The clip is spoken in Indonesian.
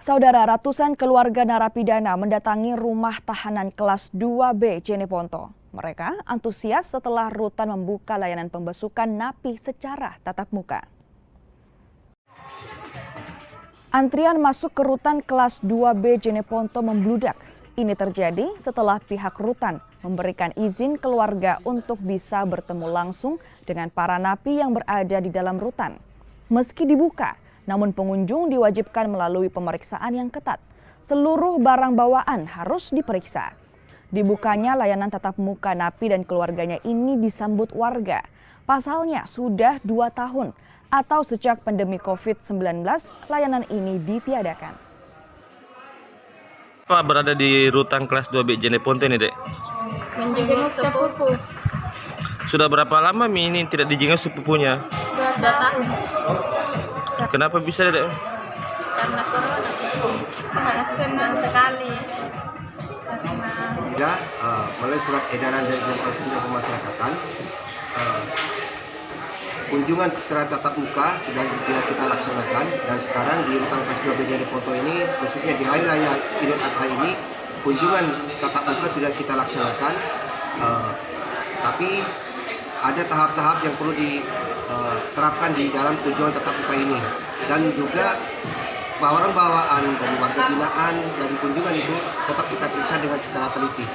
Saudara, ratusan keluarga narapidana mendatangi rumah tahanan kelas 2B Jeneponto. Mereka antusias setelah rutan membuka layanan pembesukan napi secara tatap muka. Antrian masuk ke rutan kelas 2B Jeneponto membludak. Ini terjadi setelah pihak rutan memberikan izin keluarga untuk bisa bertemu langsung dengan para napi yang berada di dalam rutan. Meski dibuka, namun pengunjung diwajibkan melalui pemeriksaan yang ketat. Seluruh barang bawaan harus diperiksa. Dibukanya layanan tatap muka napi dan keluarganya ini disambut warga. Pasalnya sudah 2 tahun atau sejak pandemi COVID-19 layanan ini ditiadakan. Pak berada di rutan kelas 2B Jeneponto ini, Dek? Menjenguk sepupu. Sudah berapa lama ini tidak dijenguk sepupunya? 2 tahun. Kenapa bisa, Dek? Karena corona. Sangat senang sekali. Ya, melalui surat edaran dari Dinas Sosial Pemasyarakatan, kunjungan secara tatap muka sudah kita laksanakan, dan sekarang di rutan kelas 2B Jeneponto ini, khususnya di hari raya Idul Adha ini, kunjungan tatap muka sudah kita laksanakan, tapi ada tahap-tahap yang perlu diterapkan di dalam kunjungan tatap muka ini, dan juga bawaan dari warga binaan dari kunjungan itu tetap kita periksa dengan secara teliti.